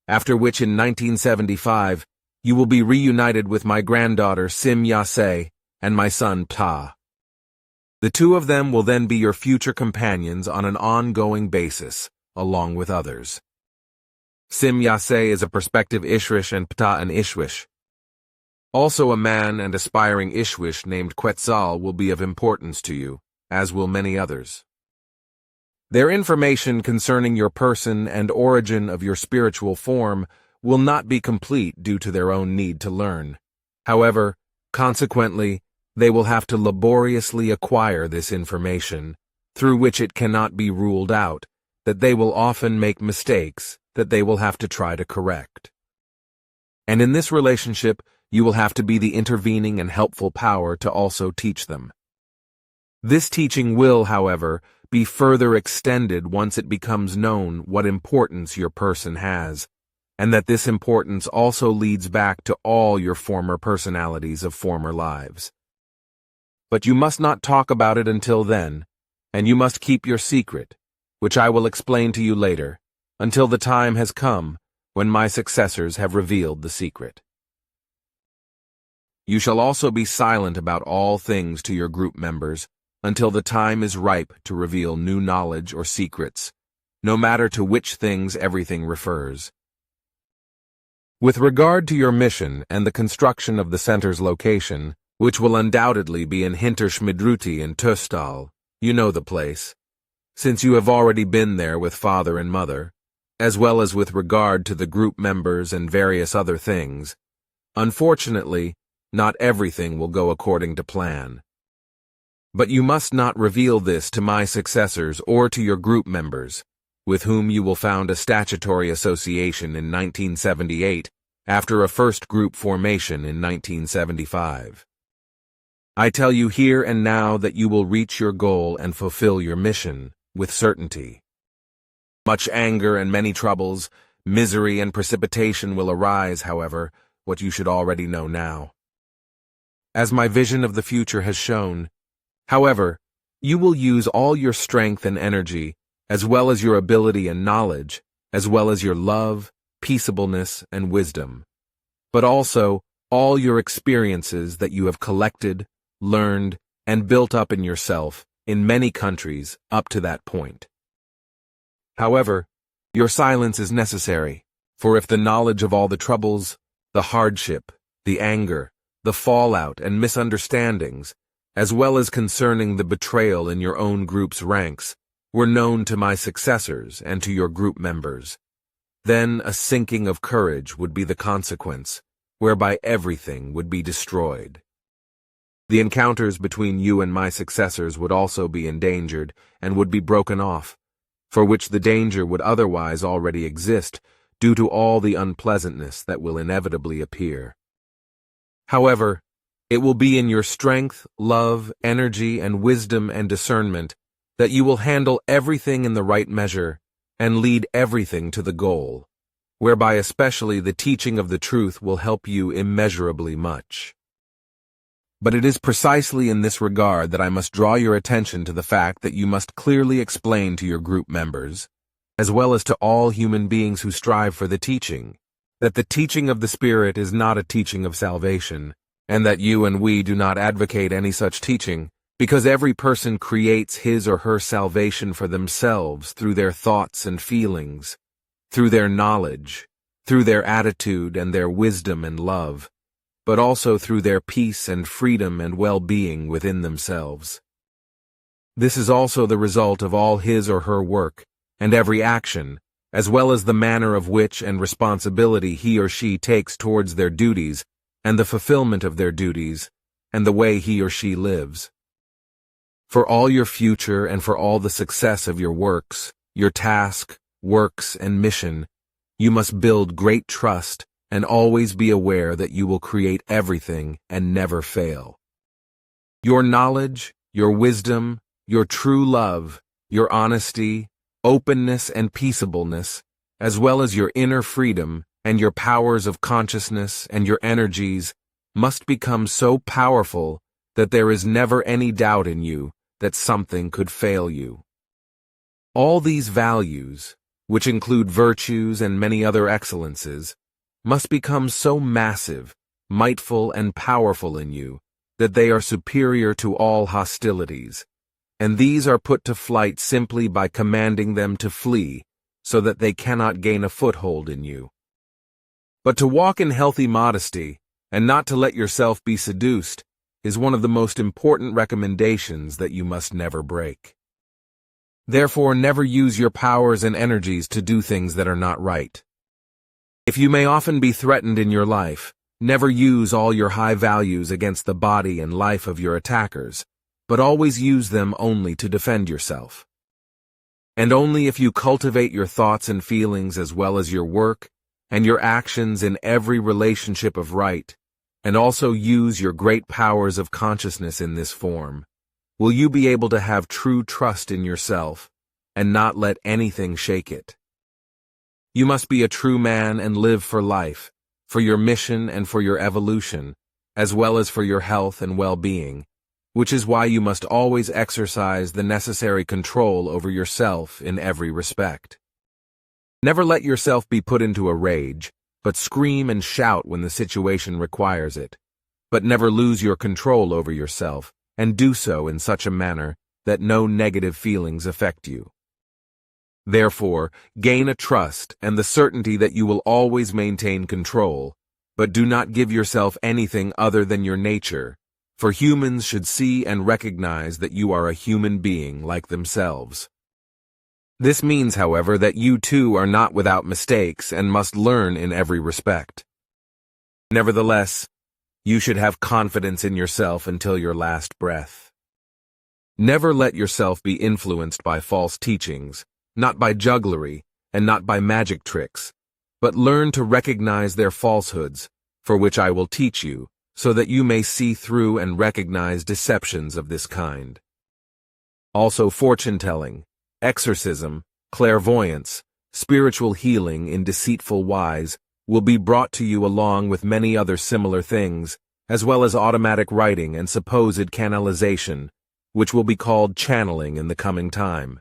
after which in 1975, you will be reunited with my granddaughter Sim Yase and my son Ptaah. The two of them will then be your future companions on an ongoing basis, along with others. Sim Yase is a prospective Ishwish and Ptaah an Ishwish. Also a man and aspiring Ishwish named Quetzal will be of importance to you, as will many others. Their information concerning your person and origin of your spiritual form will not be complete due to their own need to learn. However, consequently, they will have to laboriously acquire this information, through which it cannot be ruled out that they will often make mistakes that they will have to try to correct. And in this relationship, you will have to be the intervening and helpful power to also teach them. This teaching will, however, be further extended once it becomes known what importance your person has, and that this importance also leads back to all your former personalities of former lives. But you must not talk about it until then, and you must keep your secret, which I will explain to you later, until the time has come when my successors have revealed the secret. You shall also be silent about all things to your group members, until the time is ripe to reveal new knowledge or secrets, no matter to which things everything refers. With regard to your mission and the construction of the center's location, which will undoubtedly be in Hinterschmidruti in Ptaah, you know the place, since you have already been there with father and mother, as well as with regard to the group members and various other things. Unfortunately, not everything will go according to plan. But you must not reveal this to my successors or to your group members, with whom you will found a statutory association in 1978 after a first group formation in 1975. I tell you here and now that you will reach your goal and fulfill your mission with certainty. Much anger and many troubles, misery and precipitation will arise, however, what you should already know now. As my vision of the future has shown, however, you will use all your strength and energy, as well as your ability and knowledge, as well as your love, peaceableness, and wisdom, but also all your experiences that you have collected, learned, and built up in yourself in many countries up to that point. However, your silence is necessary, for if the knowledge of all the troubles, the hardship, the anger, the fallout, and misunderstandings, as well as concerning the betrayal in your own group's ranks, were known to my successors and to your group members, then a sinking of courage would be the consequence, whereby everything would be destroyed. The encounters between you and my successors would also be endangered and would be broken off, for which the danger would otherwise already exist due to all the unpleasantness that will inevitably appear. However, it will be in your strength, love, energy, and wisdom and discernment that you will handle everything in the right measure and lead everything to the goal, whereby especially the teaching of the truth will help you immeasurably much. But it is precisely in this regard that I must draw your attention to the fact that you must clearly explain to your group members, as well as to all human beings who strive for the teaching, that the teaching of the Spirit is not a teaching of salvation, and that you and we do not advocate any such teaching, because every person creates his or her salvation for themselves through their thoughts and feelings, through their knowledge, through their attitude and their wisdom and love, but also through their peace and freedom and well-being within themselves. This is also the result of all his or her work, and every action, as well as the manner of which and responsibility he or she takes towards their duties, and the fulfillment of their duties, and the way he or she lives. For all your future and for all the success of your works, your task, works, and mission, you must build great trust and always be aware that you will create everything and never fail. Your knowledge, your wisdom, your true love, your honesty, openness, and peaceableness, as well as your inner freedom and your powers of consciousness and your energies, must become so powerful that there is never any doubt in you that something could fail you. All these values, which include virtues and many other excellences, must become so massive, mightful, and powerful in you that they are superior to all hostilities, and these are put to flight simply by commanding them to flee, so that they cannot gain a foothold in you. But to walk in healthy modesty, and not to let yourself be seduced, is one of the most important recommendations that you must never break. Therefore, never use your powers and energies to do things that are not right. If you may often be threatened in your life, never use all your high values against the body and life of your attackers, but always use them only to defend yourself. And only if you cultivate your thoughts and feelings as well as your work and your actions in every relationship of right, and also use your great powers of consciousness in this form, will you be able to have true trust in yourself and not let anything shake it. You must be a true man and live for life, for your mission and for your evolution, as well as for your health and well-being, which is why you must always exercise the necessary control over yourself in every respect. Never let yourself be put into a rage, but scream and shout when the situation requires it. But never lose your control over yourself, and do so in such a manner that no negative feelings affect you. Therefore, gain a trust and the certainty that you will always maintain control, but do not give yourself anything other than your nature, for humans should see and recognize that you are a human being like themselves. This means, however, that you too are not without mistakes and must learn in every respect. Nevertheless, you should have confidence in yourself until your last breath. Never let yourself be influenced by false teachings, not by jugglery, and not by magic tricks, but learn to recognize their falsehoods, for which I will teach you, so that you may see through and recognize deceptions of this kind. Also fortune-telling, exorcism, clairvoyance, spiritual healing in deceitful wise will be brought to you along with many other similar things, as well as automatic writing and supposed canalization, which will be called channeling in the coming time.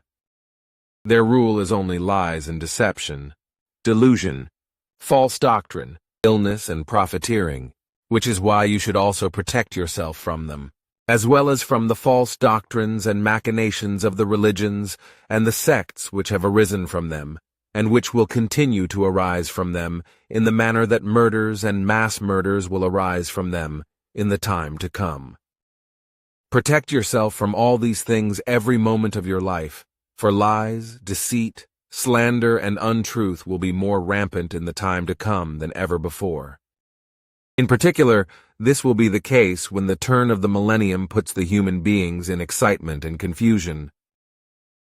Their rule is only lies and deception, delusion, false doctrine, illness and profiteering, which is why you should also protect yourself from them, as well as from the false doctrines and machinations of the religions and the sects which have arisen from them, and which will continue to arise from them in the manner that murders and mass murders will arise from them in the time to come. Protect yourself from all these things every moment of your life, for lies, deceit, slander, and untruth will be more rampant in the time to come than ever before. In particular, this will be the case when the turn of the millennium puts the human beings in excitement and confusion.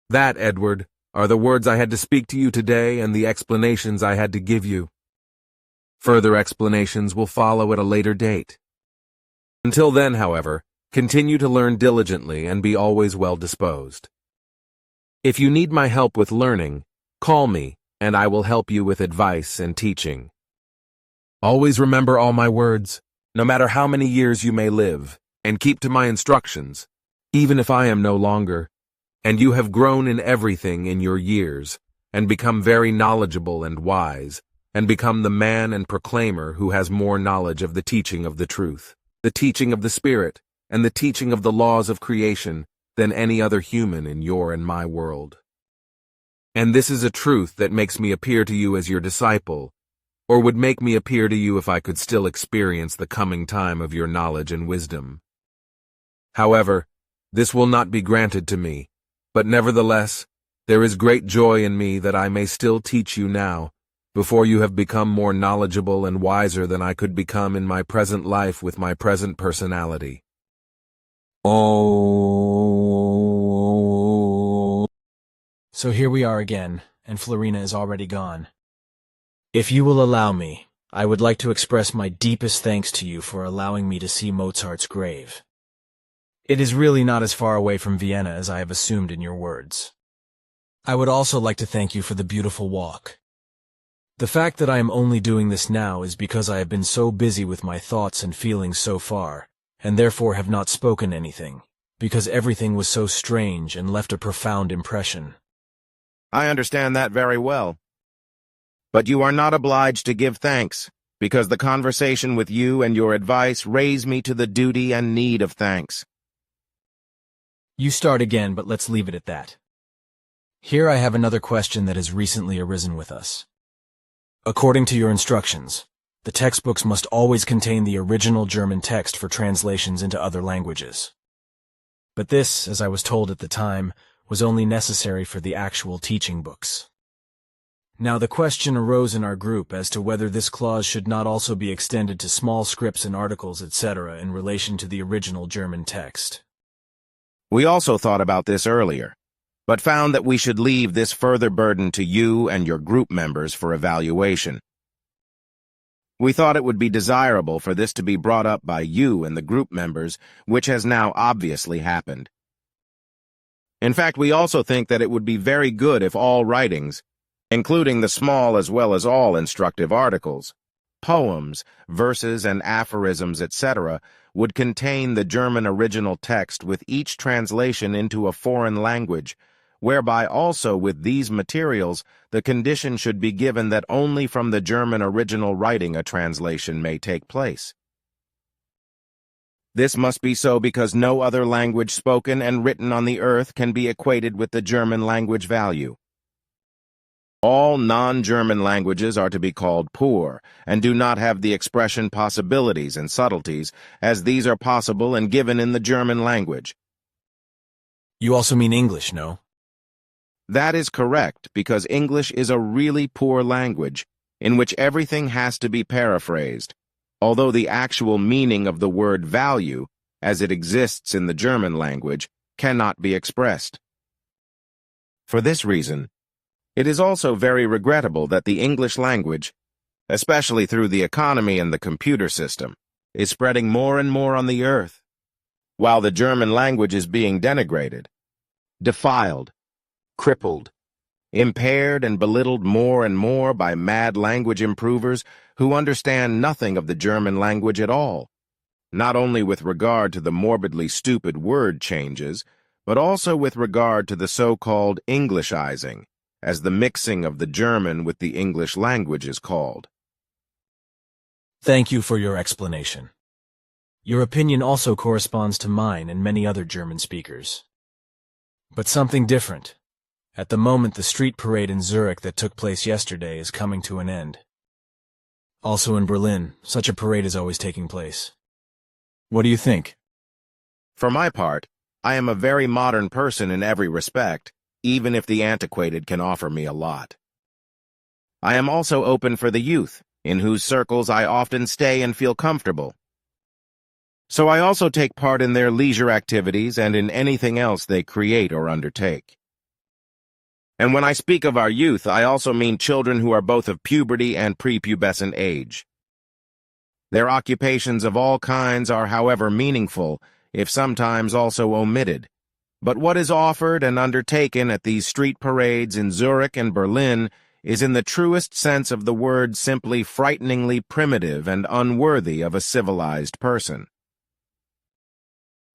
That, Edward, are the words I had to speak to you today and the explanations I had to give you. Further explanations will follow at a later date. Until then, however, continue to learn diligently and be always well disposed. If you need my help with learning, call me, and I will help you with advice and teaching. Always remember all my words, no matter how many years you may live, and keep to my instructions, even if I am no longer, and you have grown in everything in your years, and become very knowledgeable and wise, and become the man and proclaimer who has more knowledge of the teaching of the truth, the teaching of the Spirit, and the teaching of the laws of creation, than any other human in your and my world. And this is a truth that makes me appear to you as your disciple, or would make me appear to you if I could still experience the coming time of your knowledge and wisdom. However, this will not be granted to me, but nevertheless, there is great joy in me that I may still teach you now, before you have become more knowledgeable and wiser than I could become in my present life with my present personality. Oh. So here we are again, and Florena is already gone. If you will allow me, I would like to express my deepest thanks to you for allowing me to see Mozart's grave. It is really not as far away from Vienna as I have assumed in your words. I would also like to thank you for the beautiful walk. The fact that I am only doing this now is because I have been so busy with my thoughts and feelings so far, and therefore have not spoken anything, because everything was so strange and left a profound impression. I understand that very well. But you are not obliged to give thanks, because the conversation with you and your advice raise me to the duty and need of thanks. You start again, but let's leave it at that. Here I have another question that has recently arisen with us. According to your instructions, the textbooks must always contain the original German text for translations into other languages. But this, as I was told at the time, was only necessary for the actual teaching books. Now the question arose in our group as to whether this clause should not also be extended to small scripts and articles, etc., in relation to the original German text. We also thought about this earlier, but found that we should leave this further burden to you and your group members for evaluation. We thought it would be desirable for this to be brought up by you and the group members, which has now obviously happened. In fact, we also think that it would be very good if all writings, including the small as well as all instructive articles, poems, verses, and aphorisms, etc., would contain the German original text with each translation into a foreign language, whereby also with these materials the condition should be given that only from the German original writing a translation may take place. This must be so because no other language spoken and written on the earth can be equated with the German language value. All non-German languages are to be called poor, and do not have the expression possibilities and subtleties, as these are possible and given in the German language. You also mean English, no? That is correct, because English is a really poor language, in which everything has to be paraphrased, although the actual meaning of the word value, as it exists in the German language, cannot be expressed. For this reason, it is also very regrettable that the English language, especially through the economy and the computer system, is spreading more and more on the earth, while the German language is being denigrated, defiled, crippled, impaired and belittled more and more by mad language improvers who understand nothing of the German language at all, not only with regard to the morbidly stupid word changes, but also with regard to the so-called Englishizing, as the mixing of the German with the English language is called. Thank you for your explanation. Your opinion also corresponds to mine and many other German speakers. But something different. At the moment, the street parade in Zurich that took place yesterday is coming to an end. Also in Berlin, such a parade is always taking place. What do you think? For my part, I am a very modern person in every respect, even if the antiquated can offer me a lot. I am also open for the youth, in whose circles I often stay and feel comfortable. So I also take part in their leisure activities and in anything else they create or undertake. And when I speak of our youth, I also mean children who are both of puberty and prepubescent age. Their occupations of all kinds are, however, meaningful, if sometimes also omitted. But what is offered and undertaken at these street parades in Zurich and Berlin is in the truest sense of the word simply frighteningly primitive and unworthy of a civilized person.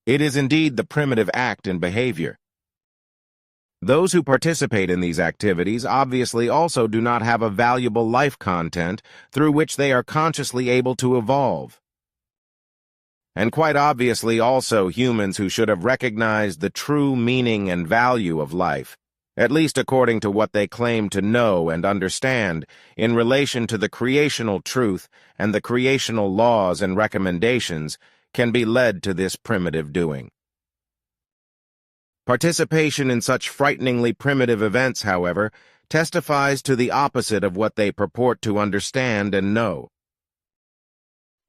It is indeed the primitive act and behavior. Those who participate in these activities obviously also do not have a valuable life content through which they are consciously able to evolve. And quite obviously also humans who should have recognized the true meaning and value of life, at least according to what they claim to know and understand in relation to the creational truth and the creational laws and recommendations, can be led to this primitive doing. Participation in such frighteningly primitive events, however, testifies to the opposite of what they purport to understand and know.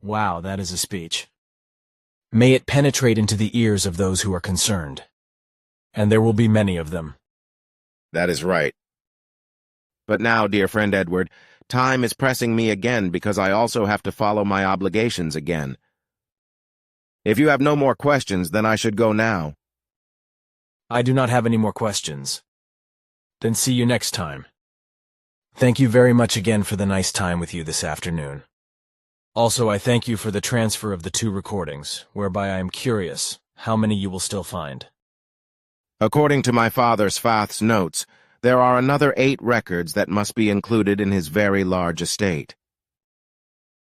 Wow, that is a speech. May it penetrate into the ears of those who are concerned. And there will be many of them. That is right. But now, dear friend Edward, time is pressing me again because I also have to follow my obligations again. If you have no more questions, then I should go now. I do not have any more questions. Then see you next time. Thank you very much again for the nice time with you this afternoon. Also, I thank you for the transfer of the 2 recordings, whereby I am curious how many you will still find. According to my father's Fath's notes, there are another 8 records that must be included in his very large estate.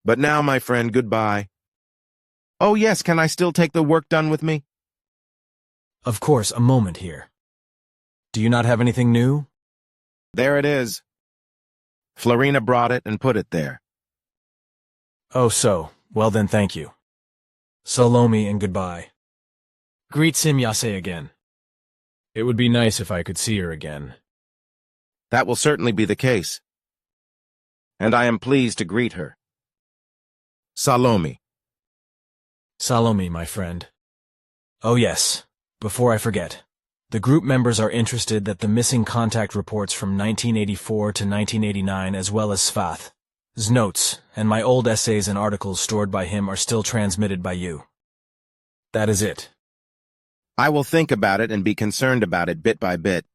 But now, my friend, goodbye. Oh yes, can I still take the work done with me? Of course, a moment here. Do you not have anything new? There it is. Florena brought it and put it there. Oh, so. Well then, thank you. Salome and goodbye. Greet Simyase again. It would be nice if I could see her again. That will certainly be the case. And I am pleased to greet her. Salome. Salome, my friend. Oh yes, before I forget. The group members are interested that the missing contact reports from 1984 to 1989 as well as Svath's notes and my old essays and articles stored by him are still transmitted by you. That is it. I will think about it and be concerned about it bit by bit.